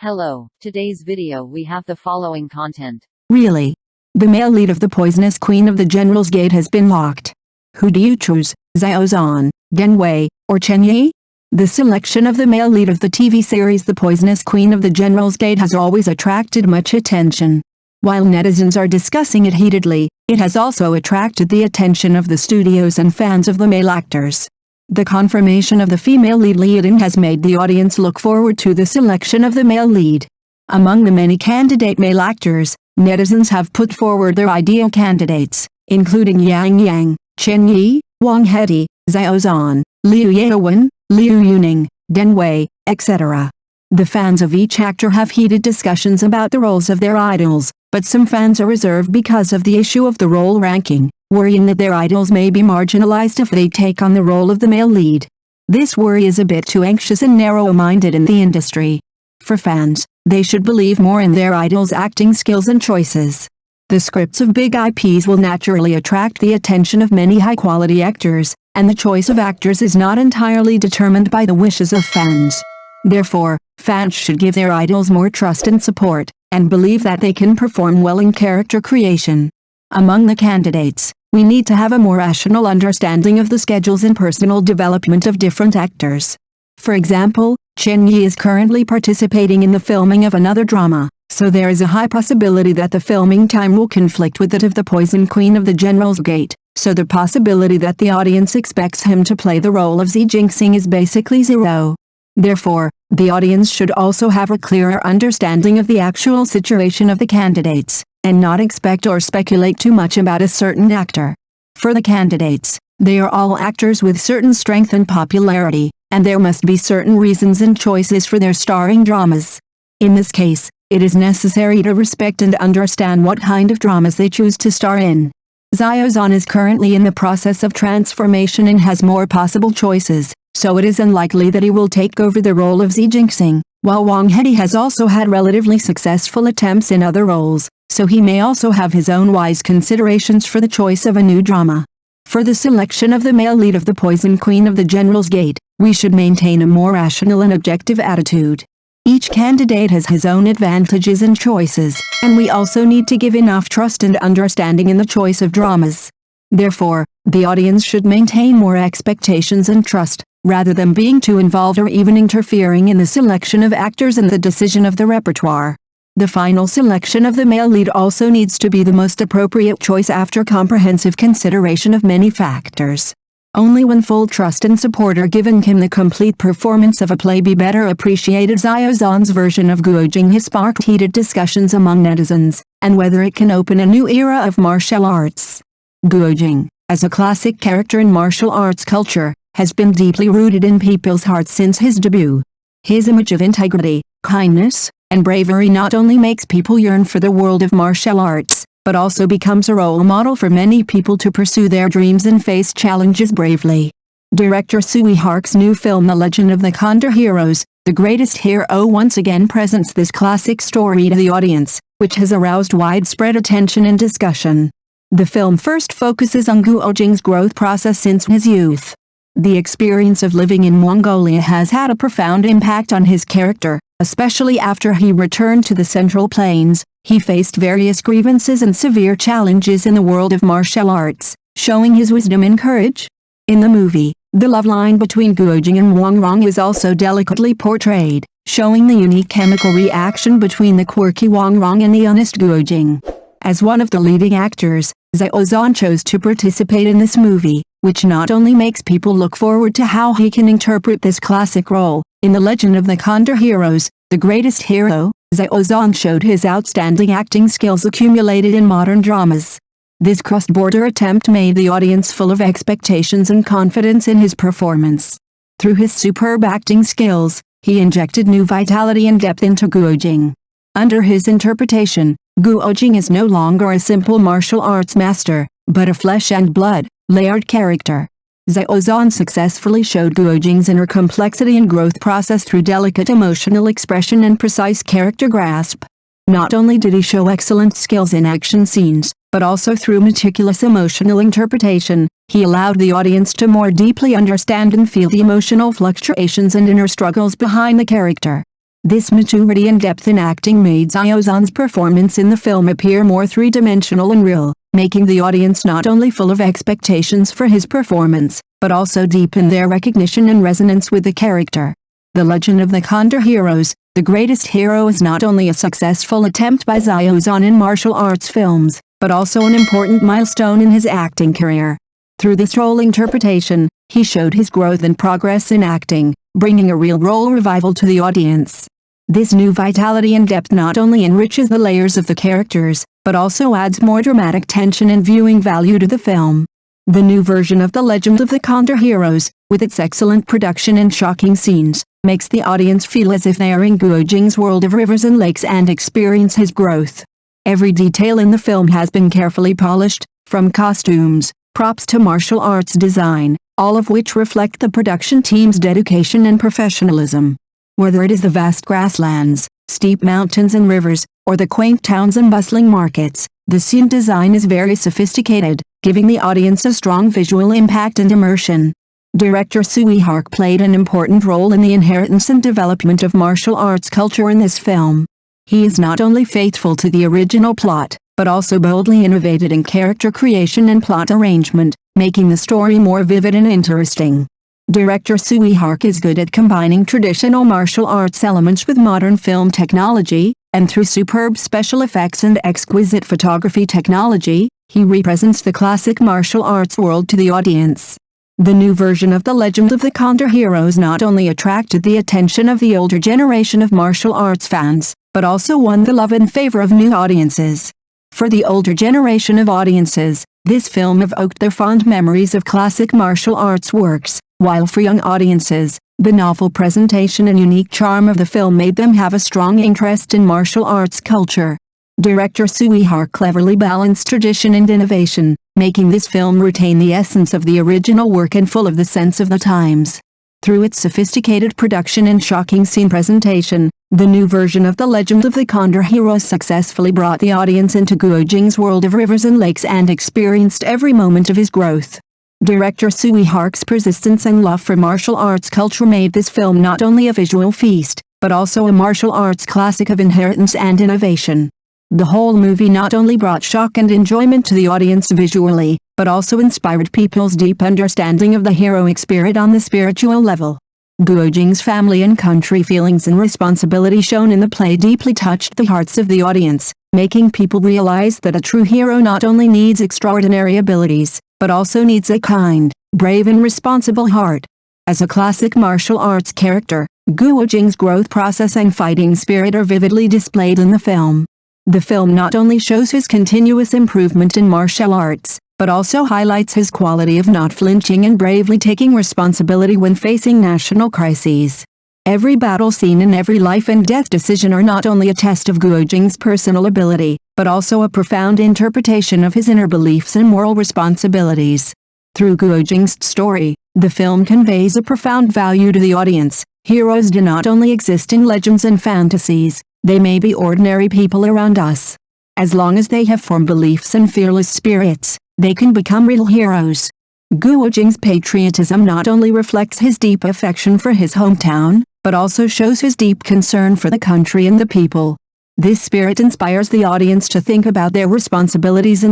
Hello, today's video we have the following content. Really? The male lead of the poisonous queen of the General's Gate has been locked. Who do you choose, Xiao Zhan, Deng Wei, or Cheng Yi? The selection of the male lead of the TV series The Poisonous Queen of the General's Gate has always attracted much attention. While netizens are discussing it heatedly, it has also attracted the attention of the studios and fans of the male actors. The confirmation of the female lead Li Yitong has made the audience look forward to the selection of the male lead. Among the many candidate male actors, netizens have put forward their ideal candidates, including Yang Yang, Cheng Yi, Wang Hedi, Xiao Zhan, Liu Yitong, Liu Yuning, Deng Wei, etc. The fans of each actor have heated discussions about the roles of their idols, but some fans are reserved because of the issue of the role ranking, worrying that their idols may be marginalized if they take on the role of the male lead. This worry is a bit too anxious and narrow-minded in the industry. For fans, they should believe more in their idols' acting skills and choices. The scripts of big IPs will naturally attract the attention of many high-quality actors, and the choice of actors is not entirely determined by the wishes of fans. Therefore, fans should give their idols more trust and support, and believe that they can perform well in character creation. Among the candidates, we need to have a more rational understanding of the schedules and personal development of different actors. For example, Cheng Yi is currently participating in the filming of another drama, so there is a high possibility that the filming time will conflict with that of the Poison Queen of the General's Gate, so the possibility that the audience expects him to play the role of Xi Jinxing is basically zero. Therefore, the audience should also have a clearer understanding of the actual situation of the candidates, and not expect or speculate too much about a certain actor. For the candidates, they are all actors with certain strength and popularity, and there must be certain reasons and choices for their starring dramas. In this case, it is necessary to respect and understand what kind of dramas they choose to star in. Xiao Zhan is currently in the process of transformation and has more possible choices, so it is unlikely that he will take over the role of Xi Jinxing, while Wang Hedi has also had relatively successful attempts in other roles, so he may also have his own wise considerations for the choice of a new drama. For the selection of the male lead of the Poison Queen of the General's Gate, we should maintain a more rational and objective attitude. Each candidate has his own advantages and choices, and we also need to give enough trust and understanding in the choice of dramas. Therefore, the audience should maintain more expectations and trust, rather than being too involved or even interfering in the selection of actors and the decision of the repertoire. The final selection of the male lead also needs to be the most appropriate choice after comprehensive consideration of many factors. Only when full trust and support are given can the complete performance of a play be better appreciated. Xiao Zhan's version of Guojing has sparked heated discussions among netizens, and whether it can open a new era of martial arts. Guojing, as a classic character in martial arts culture, has been deeply rooted in people's hearts since his debut. His image of integrity, kindness, and bravery not only makes people yearn for the world of martial arts, but also becomes a role model for many people to pursue their dreams and face challenges bravely. Director Sui Hark's new film The Legend of the Condor Heroes, The Greatest Hero once again presents this classic story to the audience, which has aroused widespread attention and discussion. The film first focuses on Guojing's growth process since his youth. The experience of living in Mongolia has had a profound impact on his character, especially after he returned to the Central Plains. He faced various grievances and severe challenges in the world of martial arts, showing his wisdom and courage. In the movie, the love line between Guojing and Wang Rong is also delicately portrayed, showing the unique chemical reaction between the quirky Wang Rong and the honest Guojing. As one of the leading actors, Xiao Zhan chose to participate in this movie, which not only makes people look forward to how he can interpret this classic role. In The Legend of the Condor Heroes, The Greatest Hero, Xiao Zhan showed his outstanding acting skills accumulated in modern dramas. This cross-border attempt made the audience full of expectations and confidence in his performance. Through his superb acting skills, he injected new vitality and depth into Guojing. Under his interpretation, Guojing is no longer a simple martial arts master, but a flesh and blood, layered character. Xiao Zhan successfully showed Guojing's inner complexity and growth process through delicate emotional expression and precise character grasp. Not only did he show excellent skills in action scenes, but also through meticulous emotional interpretation, he allowed the audience to more deeply understand and feel the emotional fluctuations and inner struggles behind the character. This maturity and depth in acting made Xiao Zhan's performance in the film appear more three-dimensional and real, making the audience not only full of expectations for his performance, but also deepen their recognition and resonance with the character. The Legend of the Condor Heroes, The Greatest Hero is not only a successful attempt by Xiao Zhan in martial arts films, but also an important milestone in his acting career. Through this role interpretation, he showed his growth and progress in acting, bringing a real role revival to the audience. This new vitality and depth not only enriches the layers of the characters, but also adds more dramatic tension and viewing value to the film. The new version of The Legend of the Condor Heroes, with its excellent production and shocking scenes, makes the audience feel as if they are in Guo Jing's world of rivers and lakes and experience his growth. Every detail in the film has been carefully polished, from costumes, props to martial arts design, all of which reflect the production team's dedication and professionalism. Whether it is the vast grasslands, steep mountains and rivers, or the quaint towns and bustling markets, the scene design is very sophisticated, giving the audience a strong visual impact and immersion. Director Tsui Hark played an important role in the inheritance and development of martial arts culture in this film. He is not only faithful to the original plot, but also boldly innovated in character creation and plot arrangement, making the story more vivid and interesting. Director Tsui Hark is good at combining traditional martial arts elements with modern film technology, and through superb special effects and exquisite photography technology, he represents the classic martial arts world to the audience. The new version of The Legend of the Condor Heroes not only attracted the attention of the older generation of martial arts fans, but also won the love and favor of new audiences. For the older generation of audiences, this film evoked their fond memories of classic martial arts works, while for young audiences, the novel presentation and unique charm of the film made them have a strong interest in martial arts culture. Director Tsui Hark cleverly balanced tradition and innovation, making this film retain the essence of the original work and full of the sense of the times. Through its sophisticated production and shocking scene presentation, the new version of The Legend of the Condor Heroes successfully brought the audience into Guo Jing's world of rivers and lakes and experienced every moment of his growth. Director Tsui Hark's persistence and love for martial arts culture made this film not only a visual feast, but also a martial arts classic of inheritance and innovation. The whole movie not only brought shock and enjoyment to the audience visually, but also inspired people's deep understanding of the heroic spirit on the spiritual level. Guo Jing's family and country feelings and responsibility shown in the play deeply touched the hearts of the audience, making people realize that a true hero not only needs extraordinary abilities, but also needs a kind, brave and responsible heart. As a classic martial arts character, Guo Jing's growth process and fighting spirit are vividly displayed in the film. The film not only shows his continuous improvement in martial arts, but also highlights his quality of not flinching and bravely taking responsibility when facing national crises. Every battle scene and every life and death decision are not only a test of Guo Jing's personal ability, but also a profound interpretation of his inner beliefs and moral responsibilities. Through Guo Jing's story, the film conveys a profound value to the audience. Heroes do not only exist in legends and fantasies, they may be ordinary people around us. As long as they have firm beliefs and fearless spirits, they can become real heroes. Guo Jing's patriotism not only reflects his deep affection for his hometown, but also shows his deep concern for the country and the people. This spirit inspires the audience to think about their responsibilities.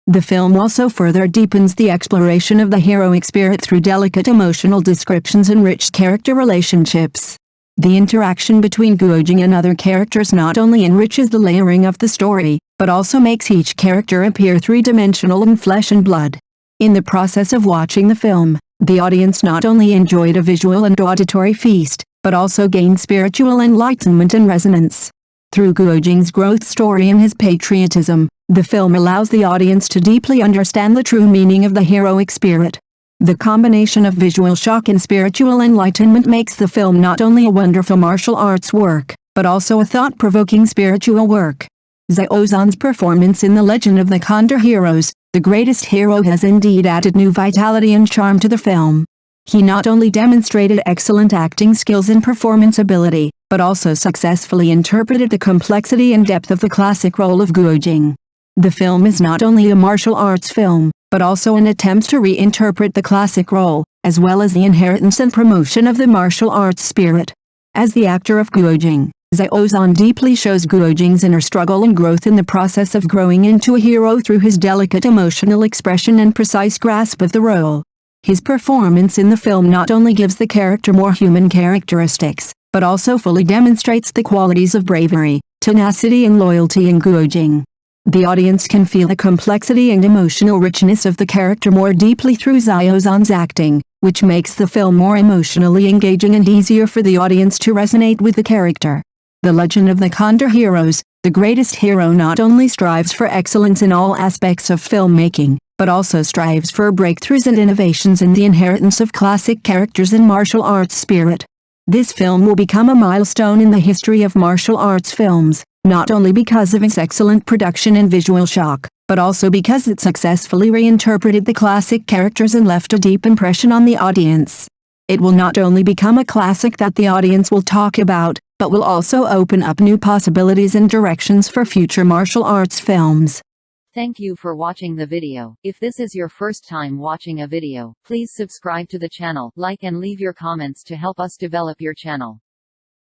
The film also further deepens the exploration of the heroic spirit through delicate emotional descriptions and rich character relationships. The interaction between Guo Jing and other characters not only enriches the layering of the story, but also makes each character appear three-dimensional in flesh and blood. In the process of watching the film, the audience not only enjoyed a visual and auditory feast, but also gained spiritual enlightenment and resonance. Through Guo Jing's growth story and his patriotism, the film allows the audience to deeply understand the true meaning of the heroic spirit. The combination of visual shock and spiritual enlightenment makes the film not only a wonderful martial arts work, but also a thought-provoking spiritual work. Xiao Zhan's performance in The Legend of the Condor Heroes, The Greatest Hero has indeed added new vitality and charm to the film. He not only demonstrated excellent acting skills and performance ability, but also successfully interpreted the complexity and depth of the classic role of Guo Jing. The film is not only a martial arts film, but also an attempt to reinterpret the classic role, as well as the inheritance and promotion of the martial arts spirit. As the actor of Guojing, Xiao Zhan deeply shows Guojing's inner struggle and growth in the process of growing into a hero through his delicate emotional expression and precise grasp of the role. His performance in the film not only gives the character more human characteristics, but also fully demonstrates the qualities of bravery, tenacity and loyalty in Guojing. The audience can feel the complexity and emotional richness of the character more deeply through Xiao Zhan's acting, which makes the film more emotionally engaging and easier for the audience to resonate with the character. The Legend of the Condor Heroes, the greatest hero not only strives for excellence in all aspects of filmmaking, but also strives for breakthroughs and innovations in the inheritance of classic characters and martial arts spirit. This film will become a milestone in the history of martial arts films, not only because of its excellent production and visual shock, but also because it successfully reinterpreted the classic characters and left a deep impression on the audience. It will not only become a classic that the audience will talk about, but will also open up new possibilities and directions for future martial arts films. Thank you for watching the video. If this is your first time watching a video, please subscribe to the channel, like and leave your comments to help us develop your channel.